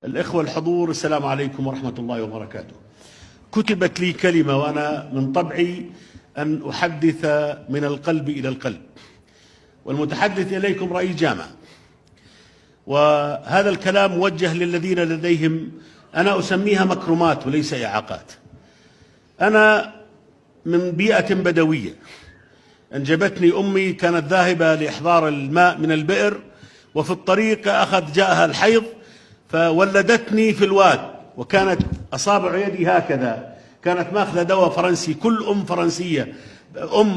الإخوة الحضور، السلام عليكم ورحمة الله وبركاته. كتبت لي كلمة وأنا من طبعي أن أحدث من القلب إلى القلب، والمتحدث إليكم رئيس جامعة، وهذا الكلام موجه للذين لديهم أنا أسميها مكرمات وليس إعاقات. أنا من بيئة بدوية، أنجبتني أمي، كانت ذاهبة لإحضار الماء من البئر، وفي الطريق جاءها الحيض فولدتني في الواد، وكانت أصابع يدي هكذا، كانت ماخذة دواء فرنسي، كل أم فرنسية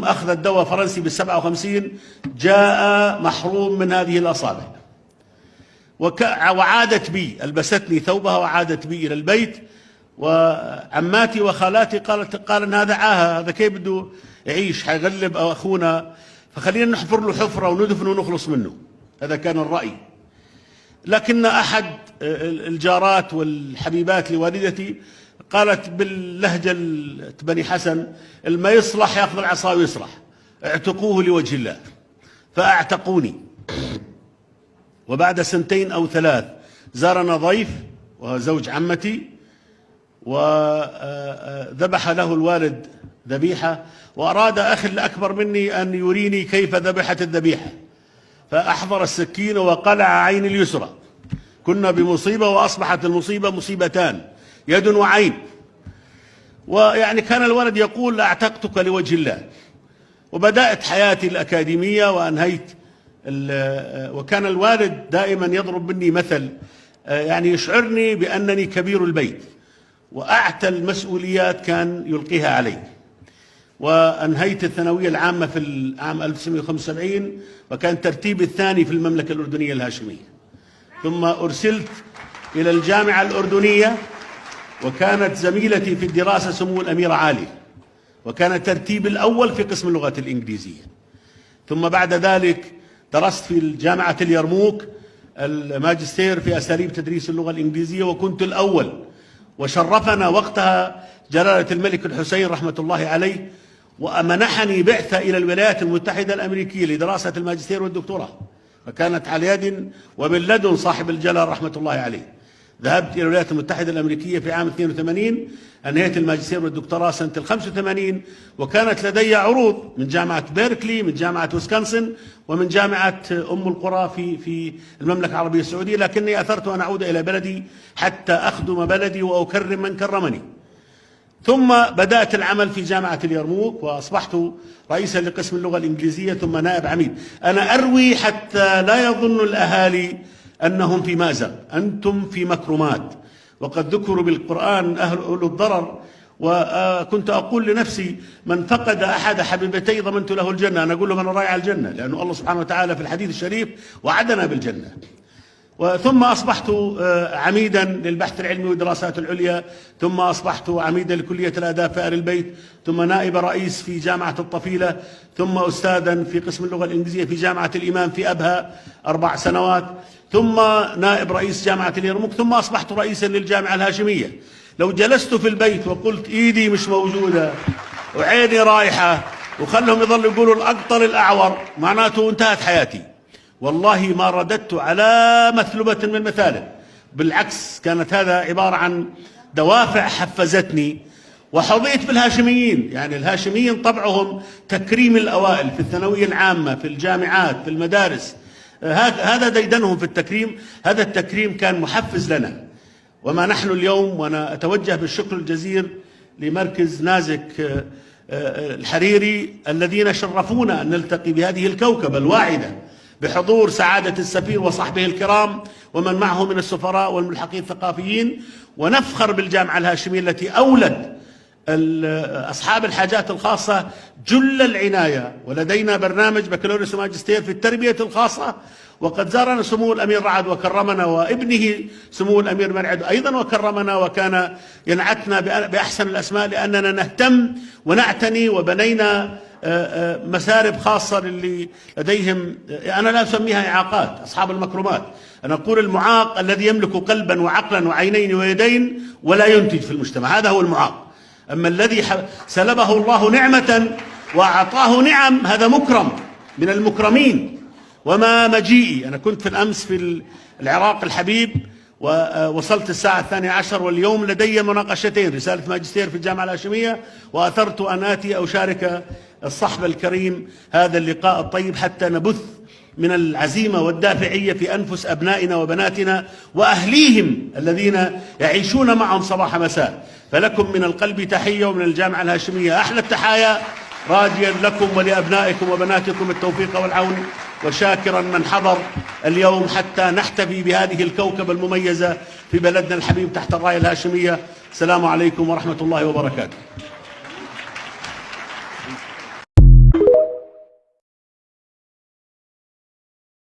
أخذت دواء فرنسي بال57 جاء محروم من هذه الأصابع. وعادت بي، ألبستني ثوبها وعادت بي إلى البيت، وعماتي وخالاتي قال إن هذا عاهة، هذا كيف بده يعيش، حيغلب أخونا، فخلينا نحفر له حفرة وندفن ونخلص منه. هذا كان الرأي. لكن أحد الجارات والحبيبات لوالدتي قالت باللهجة بني حسن: الما يصلح ياخذ العصا ويصلح، اعتقوه لوجه الله. فاعتقوني. وبعد 2 أو 3 زارنا ضيف وهو زوج عمتي، وذبح له الوالد ذبيحة، وأراد أخي الأكبر مني أن يريني كيف ذبحت الذبيحة، فأحضر السكين وقلع عين اليسرى. كنا بمصيبة وأصبحت المصيبة مصيبتان، يد وعين. ويعني كان الولد يقول: أعتقتك لوجه الله. وبدأت حياتي الأكاديمية وأنهيت وكان الوالد دائما يضرب مني مثل، يعني يشعرني بأنني كبير البيت، وأعتى المسؤوليات كان يلقيها علي. وأنهيت الثانوية العامة في العام 1975، وكان ترتيبي الثاني في المملكة الأردنية الهاشمية. ثم أرسلت إلى الجامعة الأردنية، وكانت زميلتي في الدراسة سمو الأميرة عالي، وكان ترتيبي الأول في قسم اللغة الإنجليزية. ثم بعد ذلك درست في جامعة اليرموك الماجستير في أساليب تدريس اللغة الإنجليزية، وكنت الأول. وشرفنا وقتها جلالة الملك الحسين رحمة الله عليه، ومنحني بعثة إلى الولايات المتحدة الأمريكية لدراسة الماجستير والدكتوراه، فكانت على يد ومن لدن صاحب الجلال رحمة الله عليه. ذهبت إلى الولايات المتحدة الأمريكية في عام 82، أنهيت الماجستير والدكتوراه سنة 85، وكانت لدي عروض من جامعة بيركلي، من جامعة ويسكونسن، ومن جامعة أم القرى في المملكة العربية السعودية، لكني أثرت أن أعود إلى بلدي حتى أخدم بلدي وأكرم من كرمني. ثم بدأت العمل في جامعة اليرموك، وأصبحت رئيسا لقسم اللغة الإنجليزية، ثم نائب عميد. أنا أروي حتى لا يظن الأهالي أنهم في مأزق، أنتم في مكرمات، وقد ذكروا بالقرآن أهل أولو الضرر. وكنت أقول لنفسي: من فقد أحد حبيبتي ضمنت له الجنة. أنا أقول لهم أنا رايح على الجنة، لأنه الله سبحانه وتعالى في الحديث الشريف وعدنا بالجنة. ثم أصبحت عميدا للبحث العلمي والدراسات العليا، ثم أصبحت عميدا لكلية الآداب في آل البيت، ثم نائب رئيس في جامعة الطفيلة، ثم أستاذا في قسم اللغة الإنجليزية في جامعة الإمام في أبها 4 سنوات، ثم نائب رئيس جامعة اليرموك، ثم أصبحت رئيسا للجامعة الهاشمية. لو جلست في البيت وقلت إيدي مش موجودة وعيني رايحة وخلهم يظلوا يقولوا الأقطر الأعور، معناته انتهت حياتي. والله ما رددت على مثلبة من المثالب، بالعكس كانت هذا عبارة عن دوافع حفزتني. وحظيت بالهاشميين، يعني الهاشميين طبعهم تكريم الأوائل في الثانوية العامة، في الجامعات، في المدارس، هذا ديدنهم في التكريم. هذا التكريم كان محفز لنا. وما نحن اليوم، وأنا أتوجه بالشكر الجزيل لمركز نازك الحريري الذين شرفونا أن نلتقي بهذه الكوكبة الواعدة بحضور سعادة السفير وصحبه الكرام ومن معه من السفراء والملحقين الثقافيين، ونفخر بالجامعة الهاشمية التي أولت أصحاب الحاجات الخاصة جل العناية. ولدينا برنامج بكالوريوس وماجستير في التربية الخاصة، وقد زارنا سمو الأمير رعد وكرمنا، وابنه سمو الأمير مرعد أيضا وكرمنا، وكان ينعتنا بأحسن الأسماء لأننا نهتم ونعتني. وبنينا مسارب خاصة للي لديهم، أنا لا أسميها إعاقات، أصحاب المكرمات. أنا أقول المعاق الذي يملك قلبا وعقلا وعينين ويدين ولا ينتج في المجتمع، هذا هو المعاق. أما الذي سلبه الله نعمة وأعطاه نعم، هذا مكرم من المكرمين. وما مجيئي، أنا كنت في الأمس في العراق الحبيب، ووصلت الساعة 12 واليوم لدي مناقشتين، رسالة ماجستير في الجامعة الهاشمية، وأثرت أن آتي أو أشارك الصحب الكريم هذا اللقاء الطيب حتى نبث من العزيمة والدافعية في أنفس أبنائنا وبناتنا وأهليهم الذين يعيشون معهم صباح مساء. فلكم من القلب تحية، ومن الجامعة الهاشمية أحلى التحايا، راجيا لكم ولأبنائكم وبناتكم التوفيق والعون، وشاكرا من حضر اليوم حتى نحتفي بهذه الكوكبة المميزة في بلدنا الحبيب تحت الراية الهاشمية. السلام عليكم ورحمة الله وبركاته.